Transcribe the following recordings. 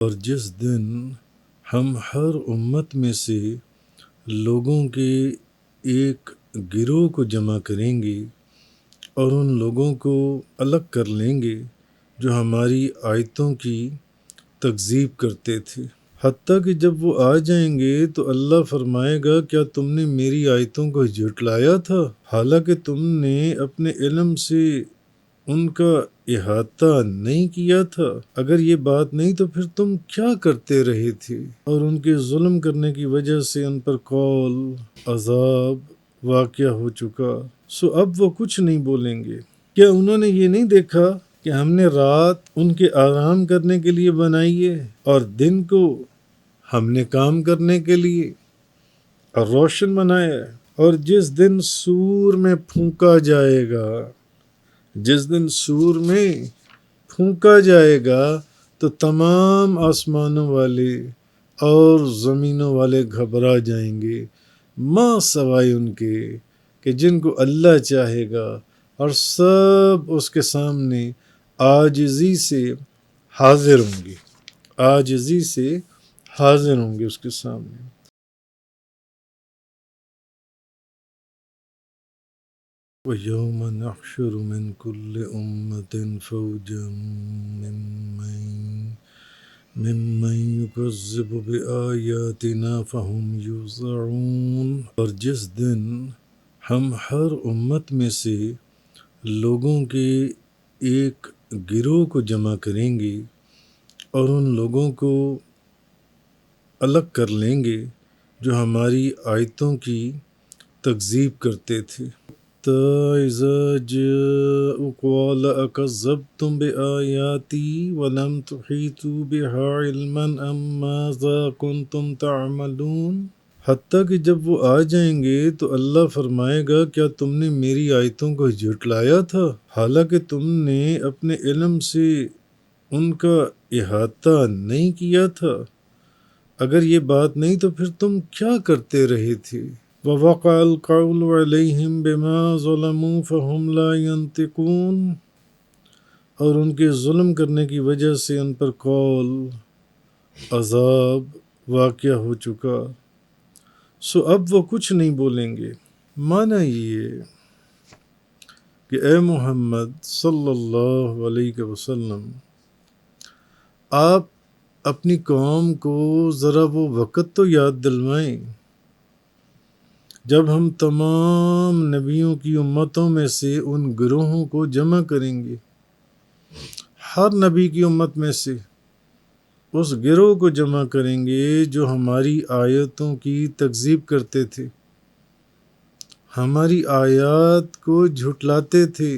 اور جس دن ہم ہر امت میں سے لوگوں کے ایک گروہ کو جمع کریں گے اور ان لوگوں کو الگ کر لیں گے جو ہماری آیتوں کی تکذیب کرتے تھے، حتیٰ کہ جب وہ آ جائیں گے تو اللہ فرمائے گا کیا تم نے میری آیتوں کو جھٹلایا تھا، حالانکہ تم نے اپنے علم سے ان کا احاطہ نہیں کیا تھا؟ اگر یہ بات نہیں تو پھر تم کیا کرتے رہے تھے؟ اور ان کے ظلم کرنے کی وجہ سے ان پر قول عذاب واقع ہو چکا، سو اب وہ کچھ نہیں بولیں گے۔ کیا انہوں نے یہ نہیں دیکھا کہ ہم نے رات ان کے آرام کرنے کے لیے بنائی ہے اور دن کو ہم نے کام کرنے کے لیے اور روشن بنایا ہے؟ اور جس دن سور میں پھونکا جائے گا، جس دن سور میں پھونکا جائے گا تو تمام آسمانوں والے اور زمینوں والے گھبرا جائیں گے، ماں سوائے ان کے کہ جن کو اللہ چاہے گا، اور سب اس کے سامنے عاجزی سے حاضر ہوں گے، عاجزی سے حاضر ہوں گے اس کے سامنے۔ وَيَوْمَ نَحْشُرُ مِنْ كُلِّ أُمَّةٍ فَوْجًا ممن يكذب بآياتنا فهم يوزعون۔ اور جس دن ہم ہر امت میں سے لوگوں کے ایک گروہ کو جمع کریں گے اور ان لوگوں کو الگ کر لیں گے جو ہماری آیتوں کی تکذیب کرتے تھے، إِذَا جَاءُوا قَالَ أَكَذَّبْتُمْ بِآيَاتِي وَلَمْ تُحِيطُوا بِهَا عِلْمًا أَمْ مَاذَا كُنْتُمْ تَعْمَلُونَ۔ حتیٰ کہ جب وہ آ جائیں گے تو اللہ فرمائے گا کیا تم نے میری آیتوں کو جھٹلایا تھا، حالانکہ تم نے اپنے علم سے ان کا احاطہ نہیں کیا تھا؟ اگر یہ بات نہیں تو پھر تم کیا کرتے رہے تھے؟ وَوَقَعَ الْقَوْلُ عَلَيْهِمْ بِمَا ظَلَمُوا فَهُمْ لَا يَنْطِقُونَ۔ اور ان کے ظلم کرنے کی وجہ سے ان پر قول عذاب واقع ہو چکا، سو اب وہ کچھ نہیں بولیں گے۔ معنی یہ کہ اے محمد صلی اللہ علیہ وسلم، آپ اپنی قوم کو ذرا وہ وقت تو یاد دلوائیں جب ہم تمام نبیوں کی امتوں میں سے ان گروہوں کو جمع کریں گے، ہر نبی کی امت میں سے اس گروہ کو جمع کریں گے جو ہماری آیتوں کی تکذیب کرتے تھے، ہماری آیات کو جھٹلاتے تھے،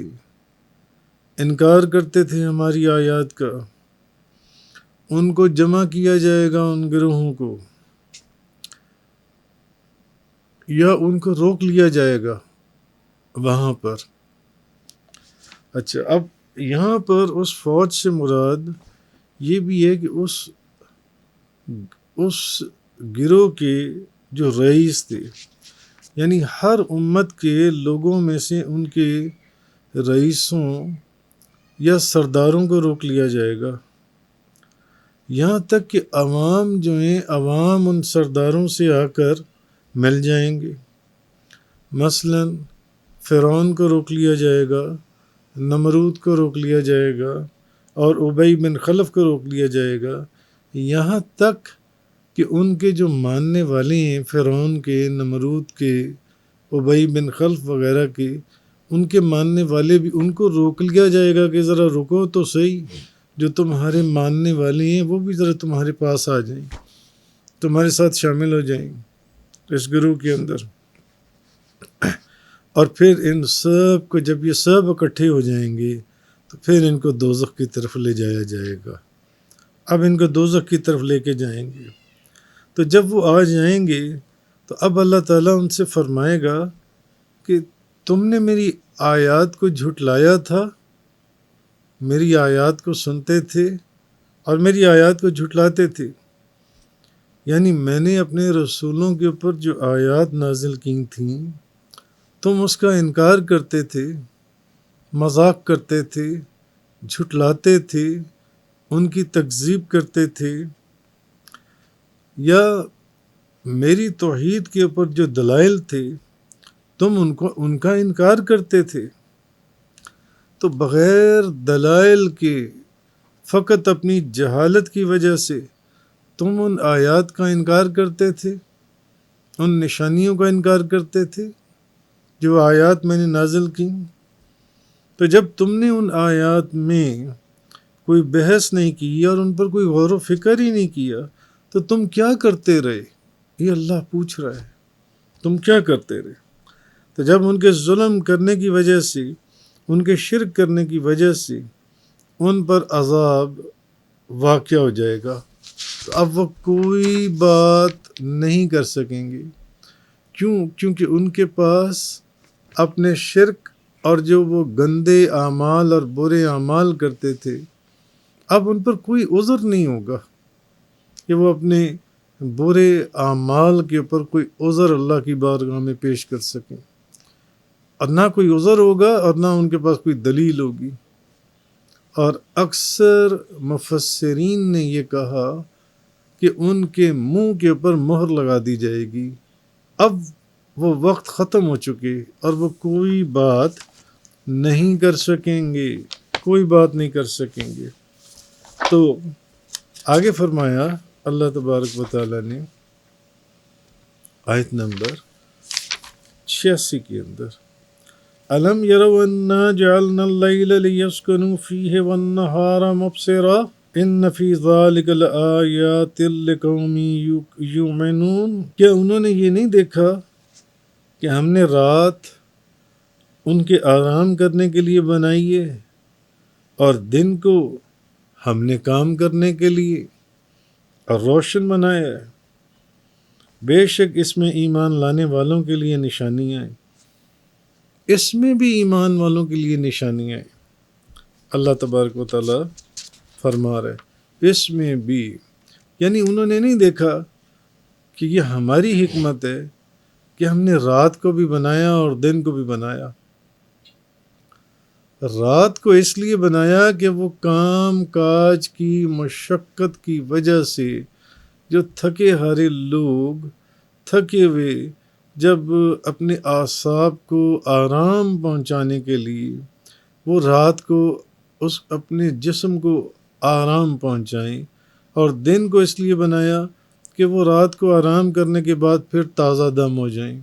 انکار کرتے تھے ہماری آیات کا۔ ان کو جمع کیا جائے گا، ان گروہوں کو، یا ان کو روک لیا جائے گا وہاں پر۔ اچھا، اب یہاں پر اس فوج سے مراد یہ بھی ہے کہ اس گروہ کے جو رئیس تھے، یعنی ہر امت کے لوگوں میں سے ان کے رئیسوں یا سرداروں کو روک لیا جائے گا، یہاں تک کہ عوام جو ہیں، عوام ان سرداروں سے آ کر مل جائیں گے۔ مثلا فرعون کو روک لیا جائے گا، نمرود کو روک لیا جائے گا، اور ابی بن خلف کو روک لیا جائے گا، یہاں تک کہ ان کے جو ماننے والے ہیں، فرعون کے، نمرود کے، ابی بن خلف وغیرہ کے، ان کے ماننے والے بھی ان کو روک لیا جائے گا کہ ذرا رکو تو صحیح، جو تمہارے ماننے والے ہیں وہ بھی ذرا تمہارے پاس آ جائیں، تمہارے ساتھ شامل ہو جائیں اس گروہ کے اندر۔ اور پھر ان سب کو، جب یہ سب اکٹھے ہو جائیں گے تو پھر ان کو دوزخ کی طرف لے جایا جائے گا۔ اب ان کو دوزخ کی طرف لے کے جائیں گے، تو جب وہ آ جائیں گے تو اب اللہ تعالیٰ ان سے فرمائے گا کہ تم نے میری آیات کو جھٹلایا تھا، میری آیات کو سنتے تھے اور میری آیات کو جھٹلاتے تھے، یعنی میں نے اپنے رسولوں کے اوپر جو آیات نازل کی تھیں تم اس کا انکار کرتے تھے، مذاق کرتے تھے، جھٹلاتے تھے، ان کی تکذیب کرتے تھے، یا میری توحید کے اوپر جو دلائل تھے تم ان کا انکار کرتے تھے؟ تو بغیر دلائل کے، فقط اپنی جہالت کی وجہ سے تم ان آیات کا انکار کرتے تھے، ان نشانیوں کا انکار کرتے تھے جو آیات میں نے نازل کی۔ تو جب تم نے ان آیات میں کوئی بحث نہیں کی اور ان پر کوئی غور و فکر ہی نہیں کیا تو تم کیا کرتے رہے؟ یہ اللہ پوچھ رہا ہے، تم کیا کرتے رہے؟ تو جب ان کے ظلم کرنے کی وجہ سے، ان کے شرک کرنے کی وجہ سے ان پر عذاب واقع ہو جائے گا تو اب وہ کوئی بات نہیں کر سکیں گے۔ کیونکہ ان کے پاس اپنے شرک اور جو وہ گندے اعمال اور برے اعمال کرتے تھے، اب ان پر کوئی عذر نہیں ہوگا کہ وہ اپنے برے اعمال کے اوپر کوئی عذر اللہ کی بارگاہ میں پیش کر سکیں، اور نہ کوئی عذر ہوگا اور نہ ان کے پاس کوئی دلیل ہوگی۔ اور اکثر مفسرین نے یہ کہا کہ ان کے منہ کے اوپر مہر لگا دی جائے گی، اب وہ وقت ختم ہو چکے اور وہ کوئی بات نہیں کر سکیں گے، کوئی بات نہیں کر سکیں گے۔ تو آگے فرمایا اللہ تبارک و تعالیٰ نے آیت نمبر 86 کے اندر، أَلَمْ يَرَوْا أَنَّا جَعَلْنَا اللَّيْلَ لِيَسْكُنُوا فِيهِ وَالنَّهَارَ مُبْصِرًا إِنَّ فِي ذَلِكَ لَآيَاتٍ لِقَوْمٍ يُؤْمِنُونَ۔ کیا انہوں نے یہ نہیں دیکھا کہ ہم نے رات ان کے آرام کرنے کے لیے بنائی ہے اور دن کو ہم نے کام کرنے کے لیے اور روشن بنایا ہے؟ بے شک اس میں ایمان لانے والوں کے لیے نشانیاں ہیں، اس میں بھی ایمان والوں کے لیے نشانیاں ہیں۔ اللہ تبارک و تعالیٰ فرما رہے اس میں بھی، یعنی انہوں نے نہیں دیکھا کہ یہ ہماری حکمت ہے کہ ہم نے رات کو بھی بنایا اور دن کو بھی بنایا۔ رات کو اس لیے بنایا کہ وہ کام کاج کی مشقت کی وجہ سے جو تھکے ہارے لوگ، تھکے ہوئے، جب اپنے اعصاب کو آرام پہنچانے کے لیے وہ رات کو اپنے جسم کو آرام پہنچائیں، اور دن کو اس لیے بنایا کہ وہ رات کو آرام کرنے کے بعد پھر تازہ دم ہو جائیں،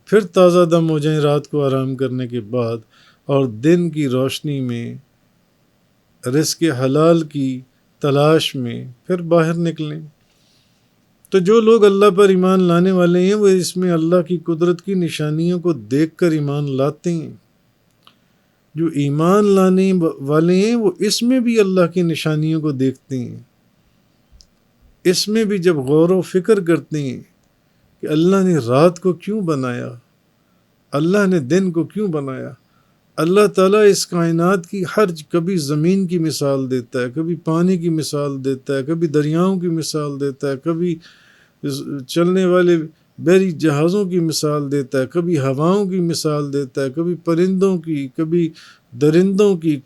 پھر تازہ دم ہو جائیں رات کو آرام کرنے کے بعد، اور دن کی روشنی میں رزق حلال کی تلاش میں پھر باہر نکلیں۔ تو جو لوگ اللہ پر ایمان لانے والے ہیں وہ اس میں اللہ کی قدرت کی نشانیوں کو دیکھ کر ایمان لاتے ہیں۔ جو ایمان لانے والے ہیں وہ اس میں بھی اللہ کی نشانیوں کو دیکھتے ہیں، اس میں بھی جب غور و فکر کرتے ہیں کہ اللہ نے رات کو کیوں بنایا، اللہ نے دن کو کیوں بنایا۔ اللہ تعالیٰ اس کائنات کی کبھی زمین کی مثال دیتا ہے، کبھی پانی کی مثال دیتا ہے، کبھی دریاؤں کی مثال دیتا ہے، کبھی چلنے والے بحری جہازوں کی مثال دیتا ہے، کبھی ہواؤں کی مثال دیتا ہے، کبھی پرندوں کی، کبھی درندوں کی،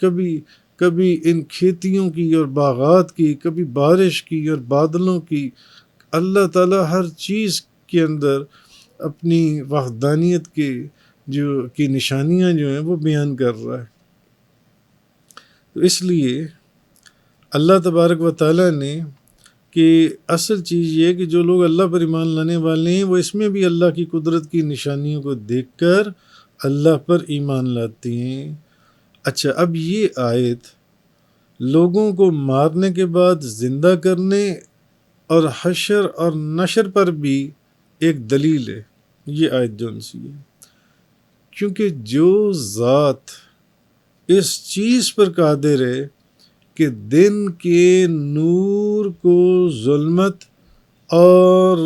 کبھی ان کھیتیوں کی اور باغات کی، کبھی بارش کی اور بادلوں کی۔ اللہ تعالیٰ ہر چیز کے اندر اپنی وحدانیت کی نشانیاں جو ہیں وہ بیان کر رہا ہے۔ تو اس لیے اللہ تبارک و تعالیٰ نے کہ اصل چیز یہ ہے کہ جو لوگ اللہ پر ایمان لانے والے ہیں وہ اس میں بھی اللہ کی قدرت کی نشانیوں کو دیکھ کر اللہ پر ایمان لاتے ہیں۔ اچھا، اب یہ آیت لوگوں کو مارنے کے بعد زندہ کرنے اور حشر اور نشر پر بھی ایک دلیل ہے، یہ آیت جو سی ہے، کیونکہ جو ذات اس چیز پر قادر ہے کہ دن کے نور کو ظلمت اور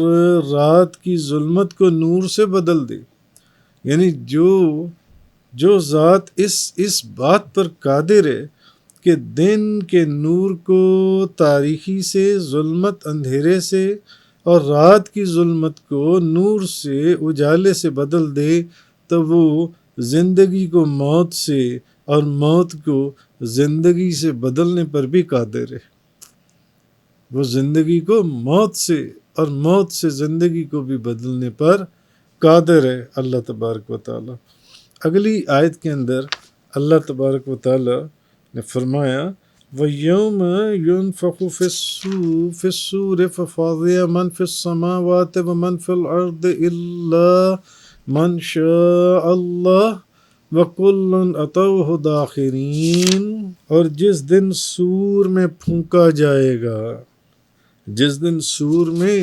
رات کی ظلمت کو نور سے بدل دے، یعنی جو ذات اس بات پر قادر ہے کہ دن کے نور کو تاریکی سے، ظلمت اندھیرے سے، اور رات کی ظلمت کو نور سے، اجالے سے بدل دے، تو وہ زندگی کو موت سے، اور موت کو زندگی سے بدلنے پر بھی قادر ہے۔ وہ زندگی کو موت سے اور موت سے زندگی کو بھی بدلنے پر قادر ہے اللہ تبارک و تعالی۔ اگلی آیت کے اندر اللہ تبارک و تعالی نے فرمایا وَيَوْمَ يُنفَخُ فِي الصُّورِ فَفَزِعَ مَنْ فِي السَّمَاوَاتِ وَمَنْ فِي الْأَرْضِ إِلَّا مَنْ شَاءَ اللَّهُ وَكُلٌّ أَتَوْهُ دَاخِرِينَ۔ اور جس دن سور میں پھونکا جائے گا، جس دن سور میں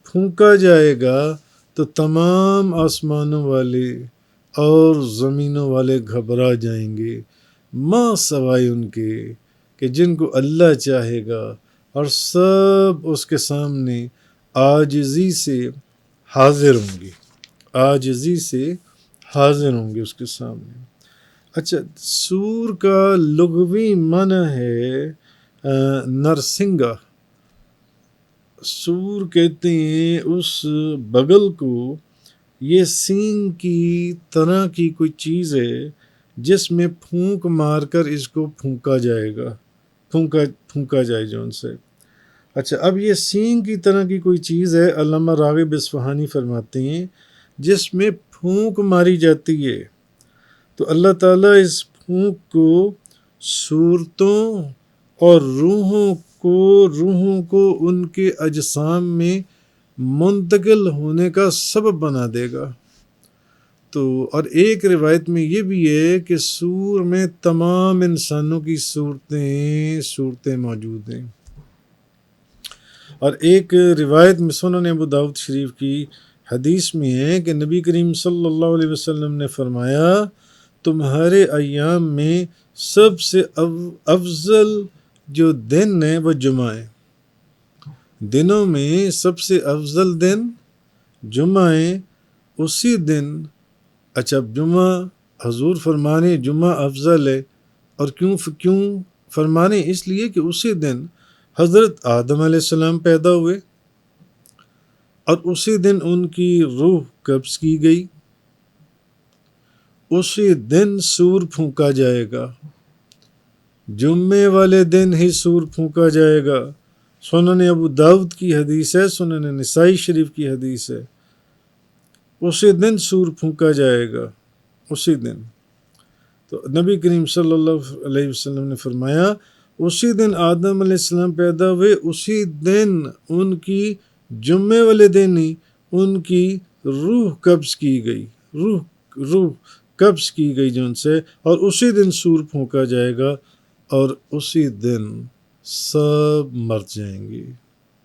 پھونکا جائے گا تو تمام آسمانوں والے اور زمینوں والے گھبرا جائیں گے، ماں سوائے ان کے کہ جن کو اللہ چاہے گا، اور سب اس کے سامنے عاجزی سے حاضر ہوں گے، عاجزی سے حاضر ہوں گے اس کے سامنے۔ اچھا، سور کا لغوی معنی ہے نرسنگا۔ سور کہتے ہیں اس بغل کو، یہ سینگ کی طرح کی کوئی چیز ہے جس میں پھونک مار کر اس کو پھونکا جائے گا، پھونکا جائے جو ان سے۔ اچھا، اب یہ سینگ کی طرح کی کوئی چیز ہے، علامہ راغب اصفہانی فرماتے ہیں، جس میں پھونک ماری جاتی ہے، تو اللہ تعالیٰ اس پھونک کو صورتوں اور روحوں کو ان کے اجسام میں منتقل ہونے کا سبب بنا دے گا۔ تو اور ایک روایت میں یہ بھی ہے کہ سور میں تمام انسانوں کی صورتیں موجود ہیں۔ اور ایک روایت میں سنن ابو داؤد شریف کی حدیث میں ہے کہ نبی کریم صلی اللہ علیہ وسلم نے فرمایا تمہارے ایام میں سب سے افضل جو دن ہے وہ جمعہ ہے، دنوں میں سب سے افضل دن جمعہ ہے، اسی دن۔ اچھا، جمعہ حضور فرمانے جمعہ افضل ہے، اور کیوں فرمانے؟ اس لیے کہ اسی دن حضرت آدم علیہ السلام پیدا ہوئے، اور اسی دن ان کی روح قبض کی گئی، اسی دن سور پھونکا جائے گا، جمعے والے دن ہی سور پھونکا جائے گا۔ سنن ابو داؤد کی حدیث ہے، سنن نسائی شریف کی حدیث ہے، اسی دن سور پھونکا جائے گا، اسی دن۔ تو نبی کریم صلی اللہ علیہ وسلم نے فرمایا اسی دن آدم علیہ السلام پیدا ہوئے، اسی دن ان کی جمعے والے دن ہی ان کی روح قبض کی گئی، روح قبض کی گئی جو ان سے، اور اسی دن سور پھونکا جائے گا، اور اسی دن سب مر جائیں گے،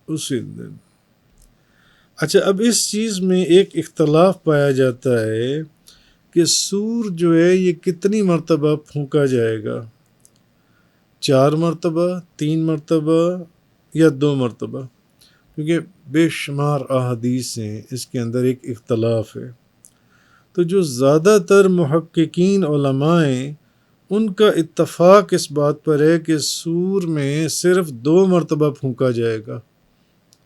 اسی دن۔ اچھا، اب اس چیز میں ایک اختلاف پایا جاتا ہے کہ سور جو ہے یہ کتنی مرتبہ پھونکا جائے گا، 4 مرتبہ، 3 مرتبہ یا 2 مرتبہ، کیونکہ بے شمار احادیث ہیں، اس کے اندر ایک اختلاف ہے۔ تو جو زیادہ تر محققین علماء ہیں ان کا اتفاق اس بات پر ہے کہ سور میں صرف 2 مرتبہ پھونکا جائے گا،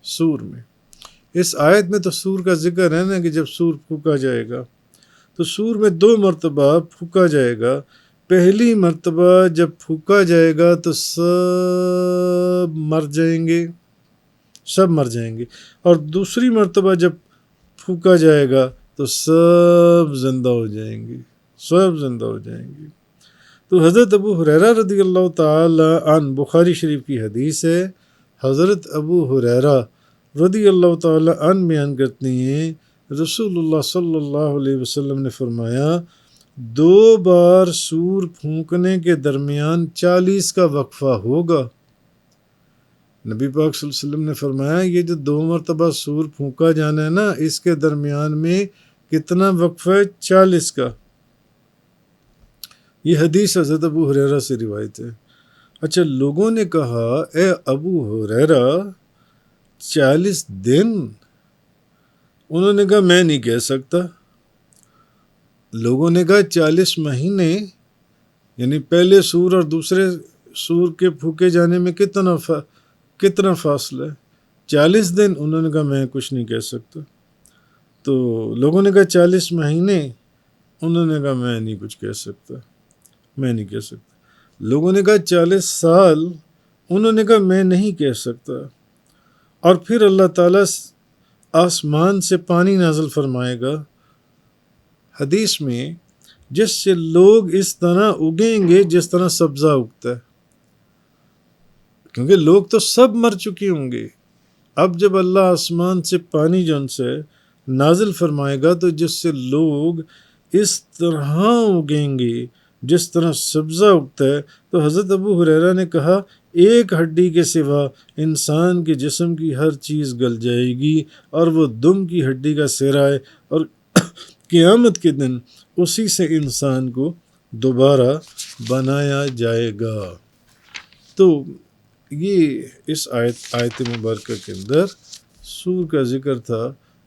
سور میں۔ اس آیت میں تو سور کا ذکر ہے نا کہ جب سور پھونکا جائے گا، تو سور میں 2 مرتبہ پھونکا جائے گا۔ پہلی مرتبہ جب پھونکا جائے گا تو سب مر جائیں گے، سب مر جائیں گے، اور دوسری مرتبہ جب پھونکا جائے گا تو سب زندہ ہو جائیں گے، سب زندہ ہو جائیں گے۔ تو حضرت ابو ہریرہ رضی اللہ تعالی عنہ، بخاری شریف کی حدیث ہے، حضرت ابو ہریرہ رضی اللہ تعالی عنہ بیان کرتے ہیں رسول اللہ صلی اللہ علیہ وسلم نے فرمایا 2 بار سور پھونکنے کے درمیان 40 کا وقفہ ہوگا۔ نبی پاک صلی اللہ علیہ وسلم نے فرمایا یہ جو 2 مرتبہ سور پھونکا جانا ہے نا، اس کے درمیان میں کتنا وقفہ ہے؟ 40 کا۔ یہ حدیث حضرت ابو ہریرہ سے روایت ہے۔ اچھا، لوگوں نے کہا اے ابو ہریرہ 40 دن؟ انہوں نے کہا میں نہیں کہہ سکتا۔ لوگوں نے کہا 40 مہینے، یعنی پہلے سور اور دوسرے سور کے پھونکے جانے میں کتنا فاصلہ ہے؟ 40 دن؟ انہوں نے کہا میں کچھ نہیں کہہ سکتا۔ تو لوگوں نے کہا 40 مہینے؟ انہوں نے کہا میں نہیں کچھ کہہ سکتا۔ میں نہیں کہہ سکتا. لوگوں نے کہا 40 سال، انہوں نے کہا میں نہیں کہہ سکتا. اور پھر اللہ تعالیٰ آسمان سے پانی نازل فرمائے گا. حدیث میں جس سے لوگ اس طرح اگیں گے جس طرح سبزہ اگتا ہے، کیونکہ لوگ تو سب مر چکے ہوں گے. اب جب اللہ آسمان سے پانی جو ان سے نازل فرمائے گا تو جس سے لوگ اس طرح اگیں گے جس طرح سبزہ اگتا ہے. تو حضرت ابو ہریرہ نے کہا ایک ہڈی کے سوا انسان کے جسم کی ہر چیز گل جائے گی اور وہ دم کی ہڈی کا سرا ہے، اور قیامت کے دن اسی سے انسان کو دوبارہ بنایا جائے گا. تو یہ اس آیت مبارکہ کے اندر سور کا ذکر تھا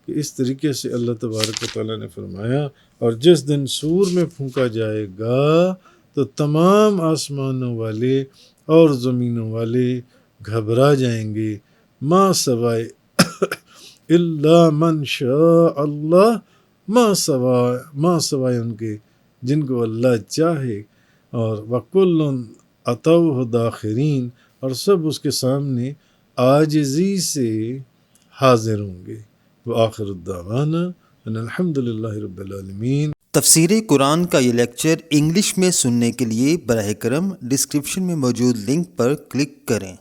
کہ اس طریقے سے اللہ تبارک و تعالیٰ نے فرمایا، اور جس دن سور میں پھونکا جائے گا تو تمام آسمانوں والے اور زمینوں والے گھبرا جائیں گے، ما سوائے الا من شاء اللہ، ما سوائے ان کے جن کو اللہ چاہے. اور وَكُلٌّ أَتَوْهُ دَاخِرِينَ، اور سب اس کے سامنے عاجزی سے حاضر ہوں گے. وآخر الدعوانا ان الحمد للہ رب العالمین. تفسیر قرآن کا یہ لیکچر انگلش میں سننے کے لیے براہ کرم ڈسکرپشن میں موجود لنک پر کلک کریں.